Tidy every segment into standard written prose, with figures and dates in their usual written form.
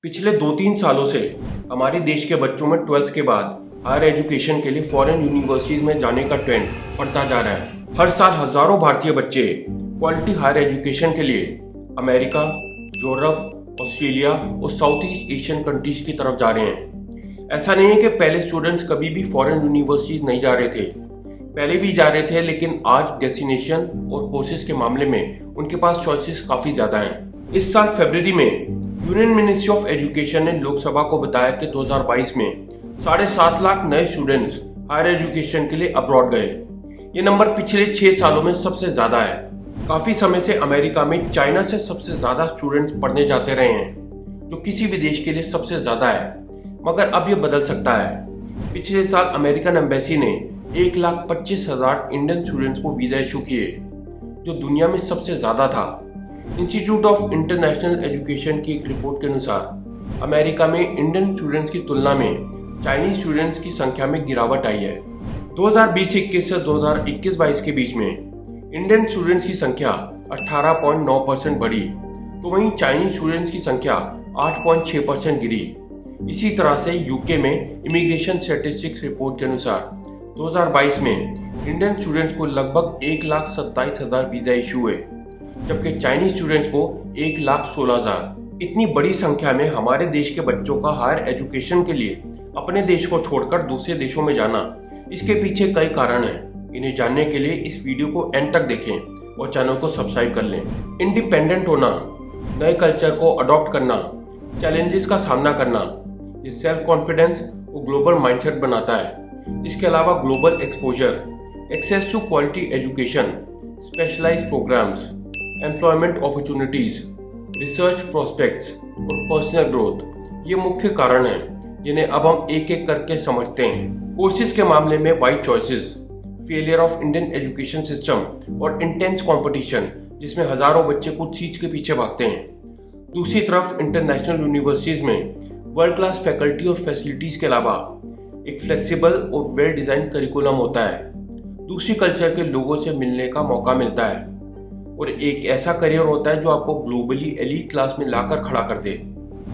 पिछले 2-3 सालों से हमारे देश के बच्चों में 12th के बाद हायर एजुकेशन के लिए फॉरेन यूनिवर्सिटीज में जाने का ट्रेंड बढ़ता जा रहा है। हर साल हजारों भारतीय बच्चे क्वालिटी हायर एजुकेशन के लिए अमेरिका, यूरोप, ऑस्ट्रेलिया और साउथ ईस्ट एशियन कंट्रीज की तरफ जा रहे हैं। ऐसा नहीं है कि पहले स्टूडेंट्स कभी भी फॉरेन यूनिवर्सिटीज नहीं जा रहे थे, पहले भी जा रहे थे, लेकिन आज डेस्टिनेशन और कोर्सेज के मामले में उनके पास चॉइसेस काफ़ी ज़्यादा हैं। इस साल फरवरी में यूनियन मिनिस्ट्री ऑफ एजुकेशन ने लोकसभा को बताया कि 2022 में 7.5 लाख नए स्टूडेंट्स हायर एजुकेशन के लिए अब्रॉड गए। ये नंबर पिछले 6 सालों में सबसे ज़्यादा है। काफ़ी समय से अमेरिका में चाइना से सबसे ज़्यादा स्टूडेंट्स पढ़ने जाते रहे हैं, जो किसी भी देश के लिए सबसे ज़्यादा है, मगर अब ये बदल सकता है। पिछले साल अमेरिकन एम्बेसी ने 1,25,000 इंडियन स्टूडेंट्स को वीज़ा इशू किए, जो दुनिया में सबसे ज़्यादा था। इंस्टीट्यूट ऑफ इंटरनेशनल एजुकेशन की एक रिपोर्ट के अनुसार अमेरिका में इंडियन स्टूडेंट्स की तुलना में चाइनीज स्टूडेंट्स की संख्या में गिरावट आई है। 2020-21 से 2021-22 के बीच में इंडियन स्टूडेंट्स की संख्या 18.9% बढ़ी, तो वहीं चाइनीज स्टूडेंट्स की संख्या 8.6% गिरी। इसी तरह से यूके में इमिग्रेशन स्टैटिस्टिक्स रिपोर्ट के अनुसार 2022 में इंडियन स्टूडेंट्स को लगभग 1,27,000 वीज़ा इशू हुए, जबकि चाइनीज स्टूडेंट्स को 1,16,000। इतनी बड़ी संख्या में हमारे देश के बच्चों का हायर एजुकेशन के लिए अपने देश को छोड़कर दूसरे देशों में जाना, इसके पीछे कई कारण हैं। इन्हें जानने के लिए इस वीडियो को एंड तक देखें और चैनल को सब्सक्राइब कर लें। इंडिपेंडेंट होना, नए कल्चर को अडॉप्ट करना, चैलेंजेस का सामना करना, ये सेल्फ कॉन्फिडेंस और ग्लोबल माइंडसेट बनाता है। इसके अलावा global exposure, access to quality education, specialised programmes, employment opportunities, research prospects और पर्सनल ग्रोथ, ये मुख्य कारण हैं जिन्हें अब हम एक एक करके समझते हैं। कोर्सेज के मामले में wide choices, failure of Indian education system और इंटेंस कंपटीशन, जिसमें हजारों बच्चे कुछ चीज के पीछे भागते हैं। दूसरी तरफ इंटरनेशनल यूनिवर्सिटीज में वर्ल्ड क्लास फैकल्टी और फैसिलिटीज के अलावा एक फ्लेक्सिबल और वेल डिजाइन करिकुलम होता है। दूसरी कल्चर के लोगों से मिलने का मौका मिलता है और एक ऐसा करियर होता है जो आपको ग्लोबली एलीट क्लास में लाकर खड़ा कर दे।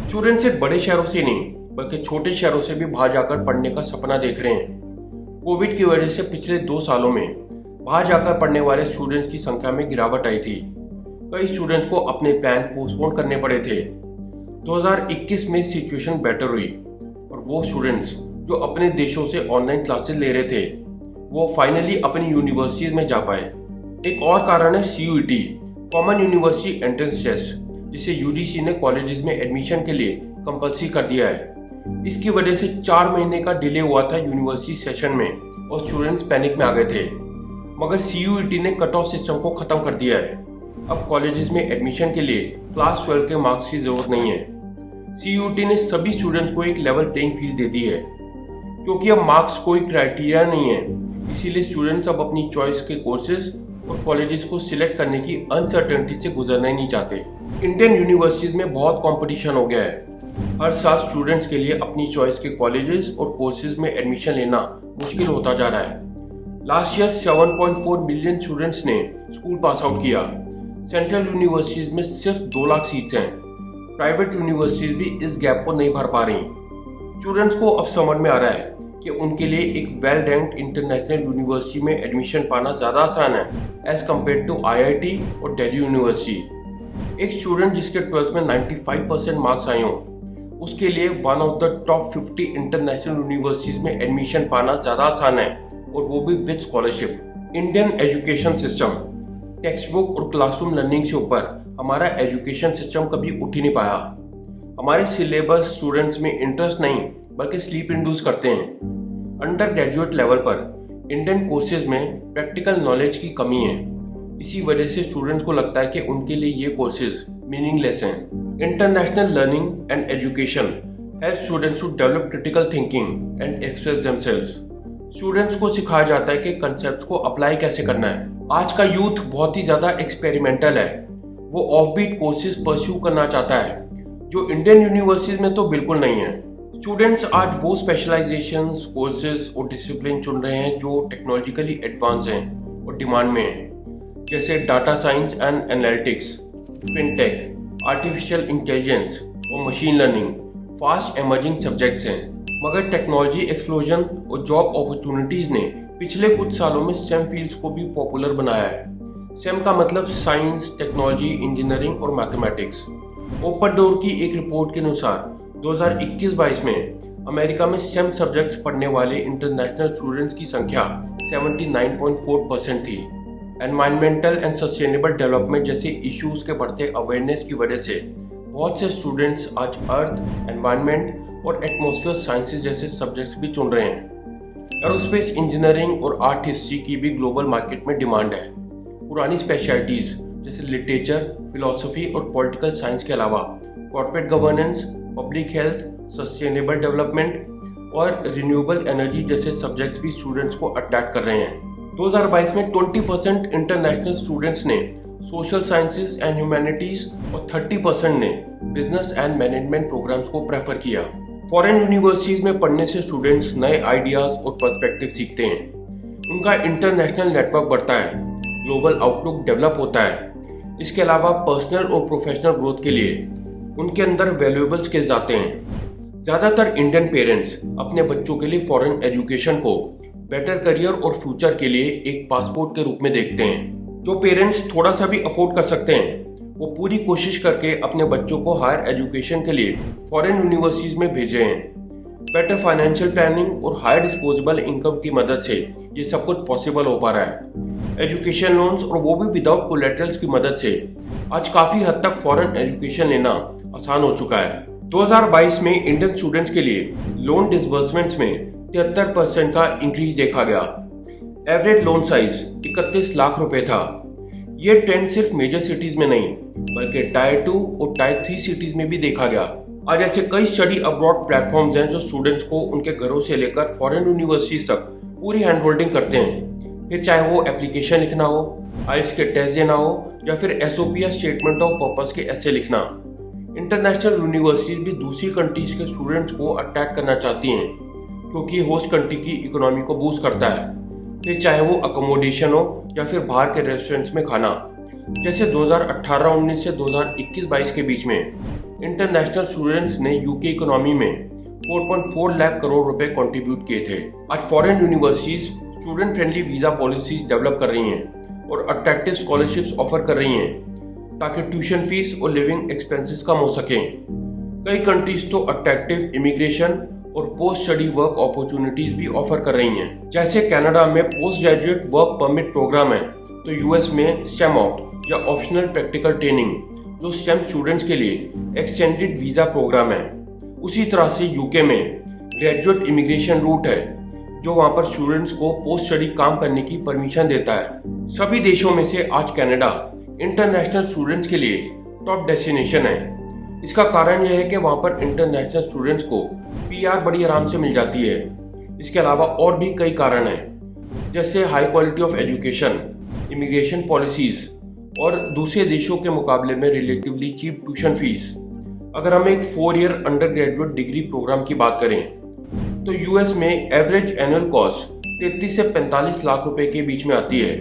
स्टूडेंट सिर्फ बड़े शहरों से नहीं, बल्कि छोटे शहरों से भी बाहर जाकर पढ़ने का सपना देख रहे हैं। कोविड की वजह से पिछले 2 सालों में बाहर जाकर पढ़ने वाले स्टूडेंट्स की संख्या में गिरावट आई थी। कई स्टूडेंट्स को अपने प्लान पोस्टपोन करने पड़े थे। 2021 में सिचुएशन बेटर हुई और वो स्टूडेंट्स जो अपने देशों से ऑनलाइन क्लासेस ले रहे थे, वो फाइनली अपनी यूनिवर्सिटीज में जा पाए। एक और कारण है CUET, common university entrance test, जिसे UGC ने कॉलेजेस में एडमिशन के लिए कंपल्सरी कर दिया है। इसकी वजह से 4 महीने का डिले हुआ था यूनिवर्सिटी सेशन में और स्टूडेंट्स पैनिक में आ गए थे, मगर CUET ने कट ऑफ सिस्टम को खत्म कर दिया है। अब कॉलेजेस में एडमिशन के लिए क्लास 12 के मार्क्स की जरूरत नहीं है। CUET ने सभी स्टूडेंट्स को एक लेवल प्लेइंग फील्ड दे दी है। क्योंकि अब मार्क्स कोई क्राइटेरिया नहीं है, इसीलिए स्टूडेंट्स अब अपनी चॉइस के कोर्सेज और कॉलेजेस को सिलेक्ट करने की अनसर्टेनिटी से गुजरना ही नहीं चाहते। इंडियन यूनिवर्सिटीज में बहुत कंपटीशन हो गया है। हर साल स्टूडेंट्स के लिए अपनी चॉइस के कॉलेजेस और कोर्सेज में एडमिशन लेना मुश्किल होता जा रहा है। लास्ट ईयर 7.4 मिलियन स्टूडेंट्स ने स्कूल पास आउट किया। सेंट्रल यूनिवर्सिटीज में सिर्फ 2 लाख सीट्स हैं। प्राइवेट यूनिवर्सिटीज भी इस गैप को नहीं भर पा रही। स्टूडेंट्स को अब समझ में आ रहा है कि उनके लिए एक वेल रैंक्ड इंटरनेशनल यूनिवर्सिटी में एडमिशन पाना ज़्यादा आसान है एज कम्पेयर टू IIT और दिल्ली यूनिवर्सिटी। एक स्टूडेंट जिसके 12th में 95% मार्क्स आए हों, उसके लिए one of the top 50 international universities में एडमिशन पाना ज़्यादा आसान है, और वो भी with scholarship. Indian education system, text book और क्लासरूम लर्निंग से ऊपर हमारा एजुकेशन सिस्टम कभी उठ ही नहीं पाया। हमारे सिलेबस स्टूडेंट्स में इंटरेस्ट नहीं बल्कि स्लीप इंड्यूस करते हैं। अंडर ग्रेजुएट लेवल पर इंडियन कोर्सेज में प्रैक्टिकल नॉलेज की कमी है। इसी वजह से स्टूडेंट्स को लगता है कि उनके लिए ये कोर्सेज मीनिंगलेस हैं। International learning and education help students to develop critical thinking and express themselves. Students को सिखाया जाता है कि कंसेप्ट्स को अप्लाई कैसे करना है। आज का यूथ बहुत ही ज़्यादा एक्सपेरिमेंटल है। वो ऑफबीट कोर्सेज परस्यू करना चाहता है, जो इंडियन यूनिवर्सिटीज में तो बिल्कुल नहीं है। स्टूडेंट्स आज वो स्पेशलाइजेशंस, कोर्सेज और डिसिप्लिन चुन रहे हैं जो टेक्नोलॉजिकली एडवांस हैं और डिमांड में हैं, जैसे data science and analytics, fintech, artificial intelligence, और machine learning fast emerging subjects हैं। मगर टेक्नोलॉजी एक्सप्लोजन और जॉब अपॉर्चुनिटीज़ ने पिछले कुछ सालों में स्टेम फील्ड्स को भी पॉपुलर बनाया है। स्टेम का मतलब साइंस, टेक्नोलॉजी, इंजीनियरिंग और मैथमेटिक्स। ओपन डोर की एक रिपोर्ट के अनुसार 2021-22 में अमेरिका में स्टेम सब्जेक्ट्स पढ़ने वाले इंटरनेशनल स्टूडेंट्स की संख्या 79.4% थी। एनवायरमेंटल एंड सस्टेनेबल डेवलपमेंट जैसे इश्यूज के बढ़ते अवेयरनेस की वजह से बहुत से स्टूडेंट्स आज अर्थ, एनवायरनमेंट और एटमॉस्फेयर साइंसेज जैसे सब्जेक्ट्स भी चुन रहे हैं। एरोस्पेस इंजीनियरिंग और आर्ट हिस्ट्री की भी ग्लोबल मार्केट में डिमांड है। पुरानी स्पेशलिटीज़ जैसे लिटरेचर, फिलॉसफी और पॉलिटिकल साइंस के अलावा corporate governance, public health, sustainable development और रिन्यूएबल एनर्जी जैसे सब्जेक्ट्स भी स्टूडेंट्स को अट्रैक्ट कर रहे हैं। 2022 में 20% इंटरनेशनल स्टूडेंट्स ने सोशल साइंसेज एंड ह्यूमैनिटीज और 30% ने बिजनेस एंड मैनेजमेंट प्रोग्राम्स को प्रेफर किया। फॉरेन यूनिवर्सिटीज में पढ़ने से स्टूडेंट्स नए आइडियाज और पर्सपेक्टिव सीखते हैं, उनका इंटरनेशनल नेटवर्क बढ़ता है, ग्लोबल आउटलुक डेवलप होता है। इसके अलावा पर्सनल और प्रोफेशनल ग्रोथ के लिए उनके अंदर वैल्यूएबल स्किल्स आते हैं। ज़्यादातर इंडियन पेरेंट्स अपने बच्चों के लिए फॉरेन एजुकेशन को बेटर करियर और फ्यूचर के लिए एक पासपोर्ट के रूप में देखते हैं। जो पेरेंट्स थोड़ा सा भी अफोर्ड कर सकते हैं वो पूरी कोशिश करके अपने बच्चों को हायर एजुकेशन के लिए फॉरेन यूनिवर्सिटीज में भेजे हैं। बेटर फाइनेंशियल प्लानिंग और हायर डिस्पोजेबल इनकम की मदद से ये सब कुछ पॉसिबल हो पा रहा है। एजुकेशन लोन्स और वो भी विदाउट कोलेटरल्स की मदद से आज काफ़ी हद तक फॉरेन एजुकेशन लेना आसान हो चुका है। 2022 में इंडियन स्टूडेंट्स के लिए लोन डिसबर्समेंट्स में 73% का इंक्रीज देखा गया। एवरेज लोन साइज 31 लाख रुपए था। ये ट्रेंड सिर्फ मेजर सिटीज में नहीं बल्कि टायर 2 और टायर 3 सिटीज में भी देखा गया। आज ऐसे कई स्टडी अब्रॉड प्लेटफॉर्म्स हैं जो स्टूडेंट्स को उनके घरों से लेकर फॉरेन यूनिवर्सिटीज तक पूरी हैंड होल्डिंग करते हैं। फिर चाहे वो एप्लीकेशन लिखना हो, आइल्स के टेस्ट देना हो या फिर SOP या स्टेटमेंट ऑफ पर्पस के ऐसे लिखना। इंटरनेशनल यूनिवर्सिटीज भी दूसरी कंट्रीज के स्टूडेंट्स को अट्रैक्ट करना चाहती हैं क्योंकि होस्ट कंट्री की इकोनॉमी को बूस्ट करता है। फिर चाहे वो अकोमोडेशन हो या फिर बाहर के रेस्टोरेंट्स में खाना। जैसे 2018-19 से 2021-22 के बीच में इंटरनेशनल स्टूडेंट्स ने यूके इकोनॉमी में 4.4 लाख करोड़ रुपए कंट्रीब्यूट किए थे। आज foreign universities student friendly visa policies develop कर रही हैं और अट्रैक्टिव स्कॉलरशिप्स ऑफर कर रही हैं ताकि ट्यूशन फीस और लिविंग एक्सपेंसेस कम हो सकें। कई कंट्रीज तो अट्रैक्टिव इमिग्रेशन और पोस्ट स्टडी वर्क अपॉर्चुनिटीज भी ऑफर कर रही हैं। जैसे कनाडा में post graduate work permit programme है तो यूएस में स्टेम आउट या ऑप्शनल प्रैक्टिकल ट्रेनिंग जो स्टेम स्टूडेंट्स के लिए एक्सटेंडेड वीज़ा प्रोग्राम है। उसी तरह से यूके में ग्रेजुएट इमिग्रेशन रूट है जो वहाँ पर स्टूडेंट्स को पोस्ट स्टडी काम करने की परमिशन देता है। सभी देशों में से आज कनाडा इंटरनेशनल स्टूडेंट्स के लिए टॉप डेस्टिनेशन है। इसका कारण यह है कि वहाँ पर इंटरनेशनल स्टूडेंट्स को PR बड़ी आराम से मिल जाती है। इसके अलावा और भी कई कारण हैं जैसे high quality of education, immigration policies और दूसरे देशों के मुकाबले में रिलेटिवली चीप ट्यूशन फीस। अगर हम एक 4 year undergraduate degree programme की बात करें तो US में एवरेज एनुअल कॉस्ट 33 से 45 लाख रुपए के बीच में आती है।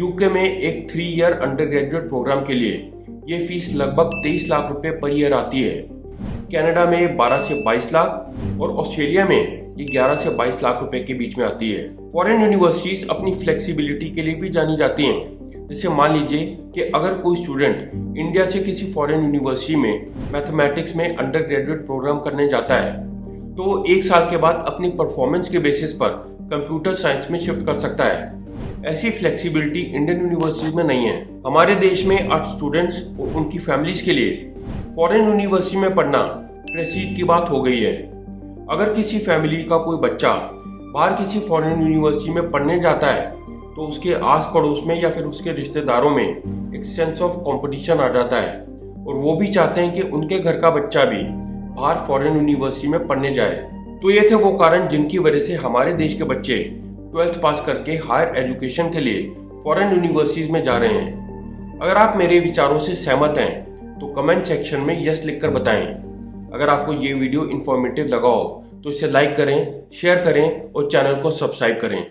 UK में एक 3 ईयर अंडर ग्रेजुएट प्रोग्राम के लिए ये फीस लगभग 23 लाख रुपए पर ईयर आती है। कनाडा में 12 से 22 लाख और ऑस्ट्रेलिया में ये 11 से 22 लाख रुपए के बीच में आती है। फॉरेन यूनिवर्सिटीज अपनी फ्लेक्सिबिलिटी के लिए भी जानी जाती हैं। जैसे मान लीजिए कि अगर कोई स्टूडेंट इंडिया से किसी फॉरेन यूनिवर्सिटी में मैथमेटिक्स में अंडर ग्रेजुएट प्रोग्राम करने जाता है तो वो 1 साल के बाद अपनी परफॉर्मेंस के बेसिस पर कंप्यूटर साइंस में शिफ्ट कर सकता है। ऐसी फ्लेक्सिबिलिटी इंडियन यूनिवर्सिटीज में नहीं है। हमारे देश में आज स्टूडेंट्स और उनकी फैमिलीज के लिए फॉरेन यूनिवर्सिटी में पढ़ना प्रेस्टीज की बात हो गई है। अगर किसी फैमिली का कोई बच्चा बाहर किसी फॉरेन यूनिवर्सिटी में पढ़ने जाता है तो उसके आस पड़ोस में या फिर उसके रिश्तेदारों में एक सेंस ऑफ कंपटीशन आ जाता है और वो भी चाहते हैं कि उनके घर का बच्चा भी बाहर फॉरेन यूनिवर्सिटी में पढ़ने जाए। तो ये थे वो कारण जिनकी वजह से हमारे देश के बच्चे 12th पास करके हायर एजुकेशन के लिए फॉरेन यूनिवर्सिटीज में जा रहे हैं। अगर आप मेरे विचारों से सहमत हैं तो कमेंट सेक्शन में यस लिखकर बताएं। अगर आपको ये वीडियो इन्फॉर्मेटिव लगा हो तो इसे लाइक करें, शेयर करें और चैनल को सब्सक्राइब करें।